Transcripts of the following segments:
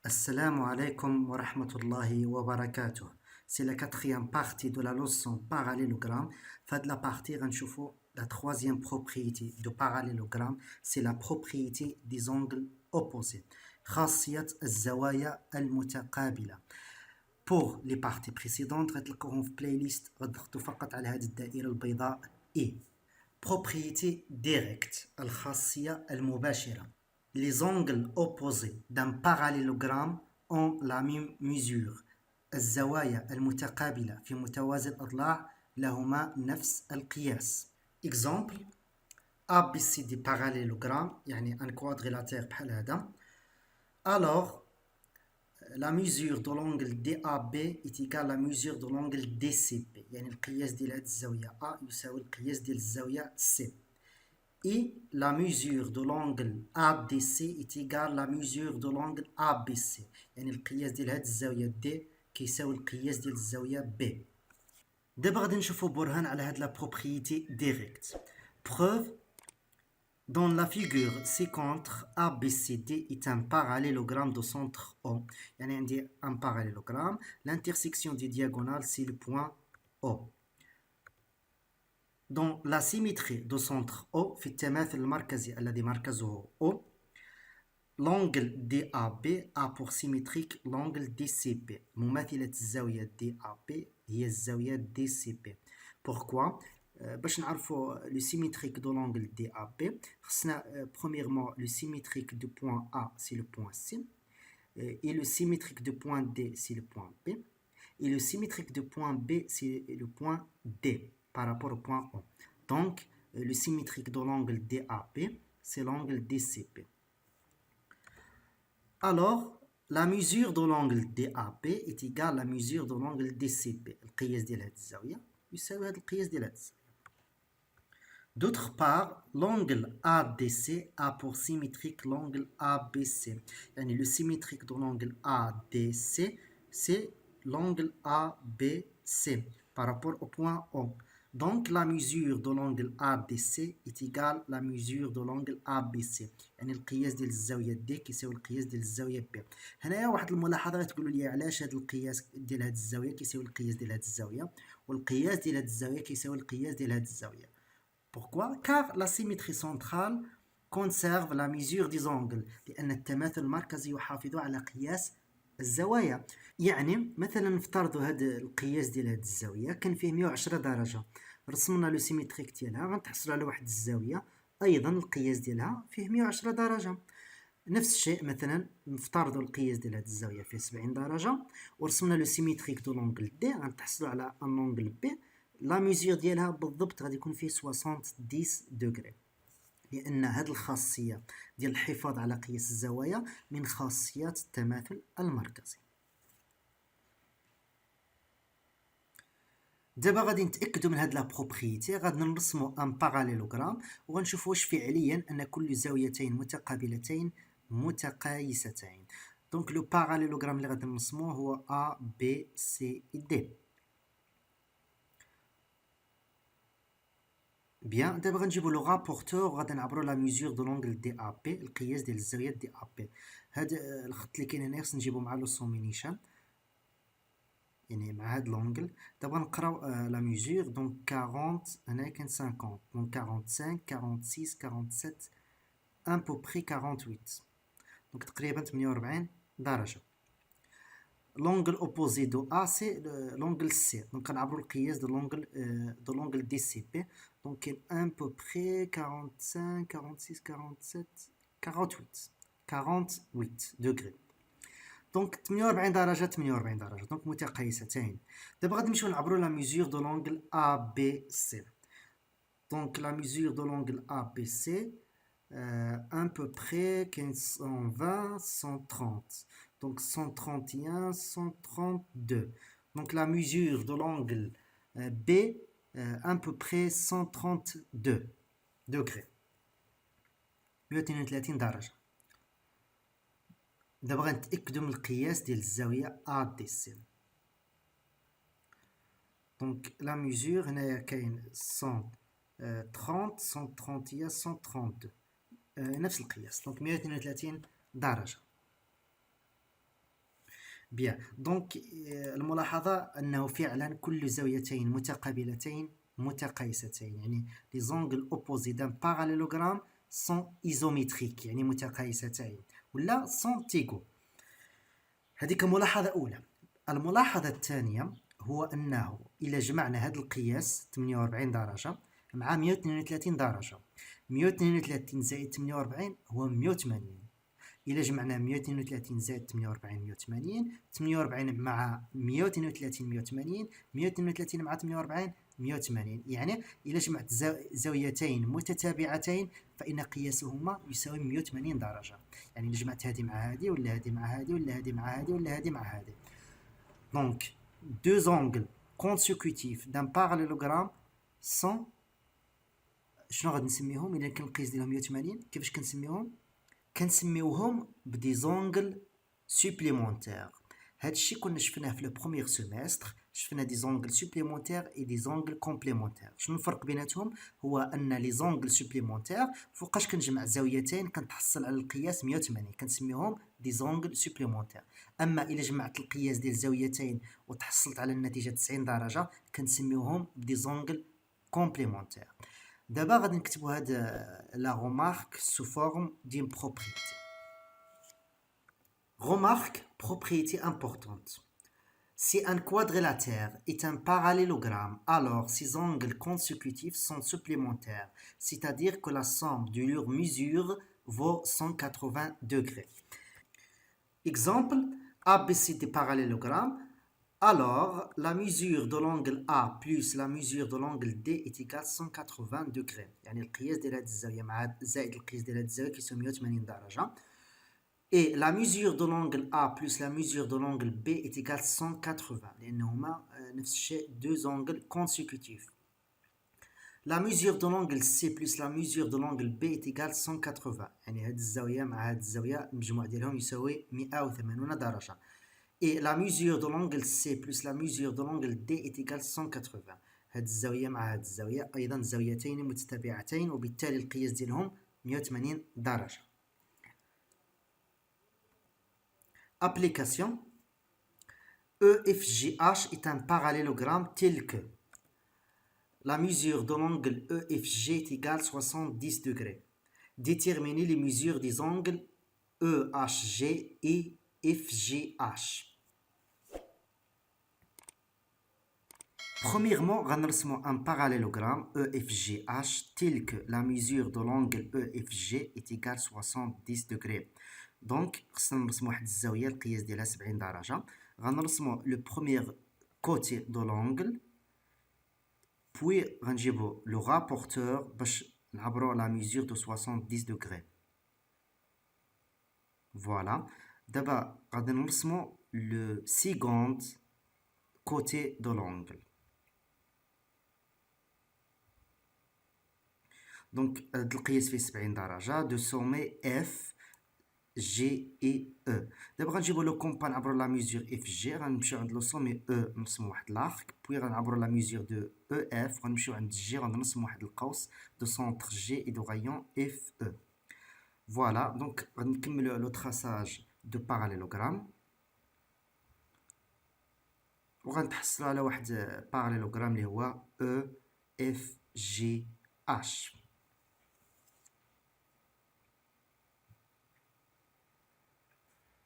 Assalamu alaikum wa rahmatullahi wa barakatuh. C'est la quatrième partie de la leçon parallélogramme. Fait de la partie, on voit la troisième propriété de parallélogramme, c'est la propriété des angles opposés. خاصية الزوايا المتقابلة. Pour les parties précédentes, غتلقاوهم في playlist غتضغطوا فقط على هذه الدائرة البيضاء E. Propriété directe, الخاصية المباشرة. Les angles opposés d'un parallélogramme ont la même mesure. الزوايا المتقابلة في متوازي الأضلاع لهما نفس القياس. Exemple, ABCD parallélogramme يعني un quadrilatère بحال هذا. Alors, la mesure de l'angle DAB est égale à la mesure de l'angle DCB. يعني القياس ديال هذه الزاوية A يساوي القياس ديال الزاوية C. Et la mesure de l'angle ABC est égale à la mesure de l'angle ABC. يعني القياس ديال هذه الزاوية D كيساوي القياس ديال الزاوية B. دابا غادي نشوفوا برهان على هاد لا propriété directe. Preuve. Dans la figure ci-contre, ABCD est un parallélogramme de centre O. يعني عندي un parallélogramme. L'intersection des diagonales, c'est le point O. Dans la symétrie de centre O في التماثل المركزي الذي مركزه O, l'angle DAB a pour symétrique l'angle DCB. مماثلة الزاوية DAB هي الزاوية DCB. Pourquoi? باش نعرفوا le symétrique de l'angle DAB خصنا premièrement le symétrique du point A c'est le point C et le symétrique du point D c'est le point B et le symétrique du point B c'est le point D par rapport au point O. Donc, le symétrique de l'angle DAB, c'est l'angle DCB. Alors, la mesure de l'angle DAB est égale à la mesure de l'angle DCB. القياس ديال هذه الزاوية يساوي هذا القياس ديال هذه الزاوية. D'autre part, l'angle ADC a pour symétrique l'angle ABC. يعني le symétrique de l'angle ADC, c'est l'angle ABC par rapport au point O. Donc la mesure de l'angle ADC est égale à la mesure de l'angle ABC. يعني القياس ديال الزاوية D كيساوي القياس ديال الزاوية B. هنايا واحد الملاحظة غتقولوا لي علاش هذا القياس ديال هذه الزاوية كيساوي القياس ديال هذه الزاوية والقياس ديال هذه الزاوية كيساوي القياس ديال هذه الزاوية. Pourquoi? Car la symétrie centrale conserve la mesure des angles لأن التماثل المركزي يحافظ على قياس الزوايا. يعني مثلا نفترضوا هذا القياس ديال هذه الزاوية كان فيه 110 درجة، رسمنا لو سيميتريك ديالها غنتحصلوا على واحد الزاوية أيضا القياس ديالها فيه 110 درجة. نفس الشيء مثلا نفترضوا القياس ديال هذه الزاوية فيه 70 درجة ورسمنا لو سيميتريك دو لونغل دي غنتحصلوا على ان لونغل بي لا ميزور ديالها بالضبط غادي يكون فيه 70 دوغري، لأن هذه الخاصية ديال الحفاظ على قياس الزوايا من خاصيات التماثل المركزي. دابا غادي نتأكدوا من هاد لا بروبريتي، غادي نرسموا ان باراليلوغرام وغنشوفوا واش فعليا ان كل زاويتين متقابلتين متقايستين. دونك لو باراليلوغرام اللي غادي نرسموه هو A B C D. بيان، دابا غنجيبو لو رابورتور وغادي نعبرو لا ميزور دو لونغل دي ا بي، القياس ديال الزاويه دي ا بي. هاد الخط اللي كاين هنا خص نجيبو مع لو سومينيشان يعني مع هاد لونغل. دابا نقراو لا ميزور. دونك 40 هنا كاين 50 دونك 45 46 47 ان بو بري 48 دونك تقريبا 48 درجه. L'angle opposé de A c'est l'angle C. Donc on a le قياس de l'angle DCP. Donc à peu près 45, 46, 47, 48 degrés. Donc 48 درجة 48 درجة. Donc متقايستين. دابا غادي نمشيو نعبروا la mesure de l'angle ABC. Donc la mesure de l'angle ABC à peu près 120, 130. Donc 131, 132. Donc la mesure de l'angle B à peu près 132 degrés. 132 درجة. دابا غنتأكدوا من القياس ديال الزاوية ADC. دونك لا ميزور هنايا كاين 130 131 132 نفس القياس. دونك 132 درجة. بيان دونك الملاحظة أنه فعلا كل زاويتين متقابلتين متقايستين، يعني لي زونغل اوبوزي دان باراليلوغرام سون ايزوميتريك، يعني متقايستين ولا سون تيغو. هذيك ملاحظة أولى. الملاحظة الثانية هو أنه إلا جمعنا هذا القياس 48 درجة مع 132 درجة، 132 زائد 48 هو 180. إلا جمعنا 132 زائد 48 180، 48 مع 132 180، 132 مع 48 180. يعني إلا جمعت زاويتين متتابعتين فإن قياسهما يساوي 180 درجة. يعني إلا جمعت هذه مع هذه ولا هذه مع هذه ولا هذه مع هذه ولا هذه مع هذه. دونك دو زونغل كونسيكوتيف دان باراليلوغرام سون شنو غادي نسميهم إلا كان القياس ديالهم 180؟ كيفاش كنسميهم؟ كنسميوهم بدي زونغل سوبليمونتير. هادشي كنا شفناه في لو بروميير سيمستر، شفنا دي زونغل سوبليمونتير اي دي زونغل كومبليمونتير. شنو الفرق بيناتهم؟ هو ان لي زونغل سوبليمونتير فوقاش كنجمع زاويتين كنتحصل على القياس 180 كنسميهم دي زونغل سوبليمونتير. اما الا جمعت القياس ديال زاويتين وتحصلت على النتيجه 90 درجه كنسميوهم دي زونغل كومبليمونتير. دابا غادي نكتبوا هاد لا رومارك سو فورم دين بروبريتي. Remarque, propriété importante. Si un quadrilatère est un parallélogramme, alors ses angles consécutifs sont supplémentaires, c'est-à-dire que la somme de leurs mesures vaut 180 degrés. Exemple, ABC des parallélogrammes. Alors, la mesure de l'angle A plus la mesure de l'angle D est égale à 180 degrés. يعني القياس ديال هاد الزاوية مع زائد القياس ديال هاد الزاوية كيساوي 180 درجة. Et la mesure de l'angle A plus la mesure de l'angle B est égale à 180 لأنهما نفس الشيء deux angles consécutifs. La mesure de l'angle C plus la mesure de l'angle B est égale à 180. يعني هاد الزاوية مع هاد الزاوية المجموع ديالهم يساوي 180 درجة. Et la mesure de l'angle C plus la mesure de l'angle D est égale à 180. هاد الزاوية مع هاد الزاوية أيضا زاويتين متتابعتين وبالتالي القياس ديالهم 180 درجة. Application. EFGH est un parallélogramme tel que la mesure de l'angle EFG est égale à 70 degrés. Déterminer les mesures des angles EHG et FGH. Premièrement, غنرسموا un parallélogramme EFGH tel que la mesure de l'angle EFG est égale à 70 degrés. دونك خصنا نرسمو واحد الزاويه القياس ديالها 70 درجه. غنرسمو لو بروميير كوتي دو لونغل بوي غنجيبو لو رابورتور باش نعبرو لا ميزور دو 70 دوغري. فوالا دابا غادي نرسمو لو سيكوند كوتي دو لونغل. دونك هاد القياس فيه 70 درجه دو سومي اف G et E. دابا غنجيبو لو كومبا نعبرو لا ميزور اف جي، غنمشيو عند لو سومي او نرسمو واحد لارك، بوي غنعبرو لا ميزور دو او اف غنمشيو عند جي غنرسمو واحد القوس دو سونتر جي اي دو غايون اف او. فوالا دونك غادي نكملو لو تراساج دو باراليلوغرام وغنتحصلو على واحد باراليلوغرام اللي هو او اف جي اش.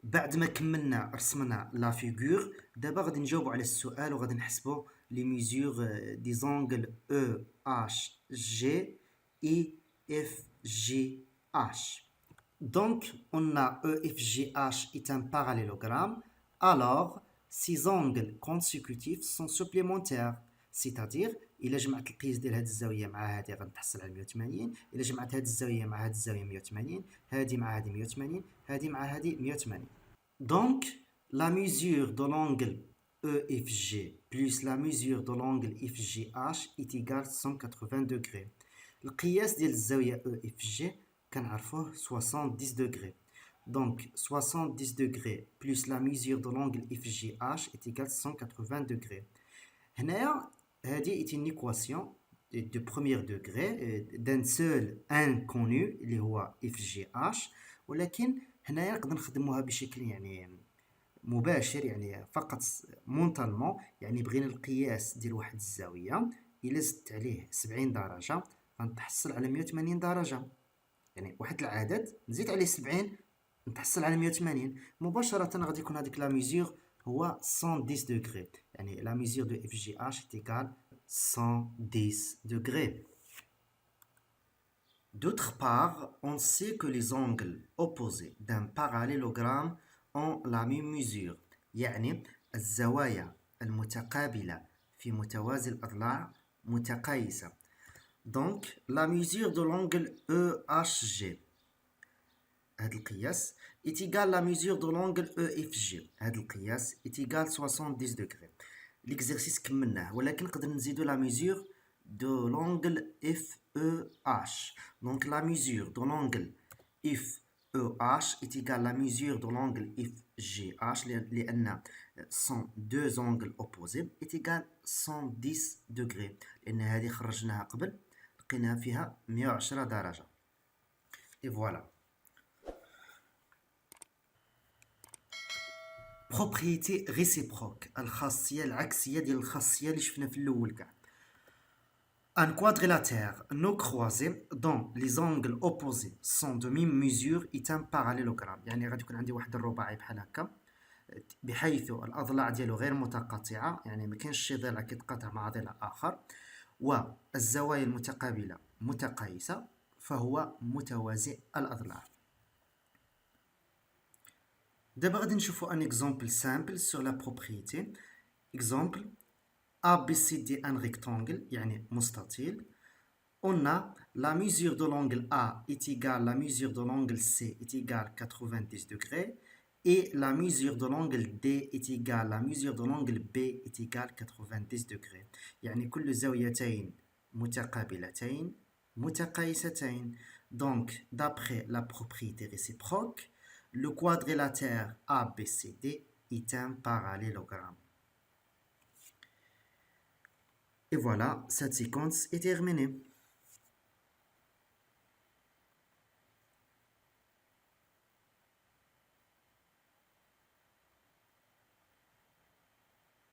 بعد ما كملنا رسمنا لا فيغور دابا غادي نجاوبوا على السؤال وغادي نحسبوا لي ميزور دي زونغل او اش جي اي اف جي اش. Donc on a EFGH est un parallélogramme, alors ces angles consécutifs sont supplémentaires, c'est-à-dire إلا جمعت القياس ديال هاد الزاوية مع هادي غنتحصل على 180، إلا جمعت هاد الزاوية مع هاد الزاوية 180، هادي مع هادي 180، هادي مع هادي 180. Donc, la mesure de l'angle EFG plus la mesure de l'angle FGH est égale à 180 degrés. القياس ديال الزاوية EFG كنعرفوه 70 degrés. Donc, 70 degrés plus la mesure de l'angle FGH est égale à 180 degrés. هنايا هذه est une équation de premier degré d'un seul inconnu اللي هو FGH، ولكن هنايا نقدر نخدموها بشكل يعني مباشر يعني فقط مونطالمون، يعني بغينا القياس ديال واحد الزاوية، إلا زدت عليه 70 درجة غنتحصل على 180 درجة، يعني واحد العدد نزيد عليه 70 نتحصل على 180 مباشرة. غادي يكون هذيك لا ميزور هو 110 دوغري، يعني لا ميزور دو اف جي اش تيكال 110 degrés. D'autre part, on sait que les angles opposés d'un parallélogramme ont la même mesure. يعني الزوايا المتقابلة في متوازي الأضلاع متقايسة. Donc, la mesure de l'angle EHG هذا القياس est égal à la mesure de l'angle EFG. هذا القياس est égal 70 degrés. L'exercice كملناه، ولكن نقدر نزيدو la mesure de l'angle FEH. Donc la mesure de l'angle FEH est égale à la mesure de l'angle FGH لأن sont deux angles opposés est égal 110 degrés، لأن هذه خرجناها قبل لقيناها فيها 110 درجة. Et voilà. Propriété réciproque، الخاصية العكسية ديال الخاصية اللي شفنا في الأول كاع. Un quadrilatère non croisé dont les angles opposés sont de même mesure est un parallélogramme. يعني غادي يكون عندي واحد الرباعي بحال هكا بحيث الأضلاع ديالو غير متقاطعة، يعني ما كاينش شي ضلع كيتقاطع مع ضلع آخر، والزوايا المتقابلة متقايسة، فهو متوازي الأضلاع. دابا غادي نشوفو ان exemple simple sur la propriété. Exemple ABCD un rectangle يعني مستطيل. On a la mesure de l'angle A est égale la mesure de l'angle C est égale 90 degrés et la mesure de l'angle D est égale la mesure de l'angle B est égale 90 degrés. يعني كل زاويتين متقابلتين متقايستين. Donc d'après la propriété réciproque, le quadrilatère ABCD est un parallélogramme. Et voilà, cette séquence est terminée.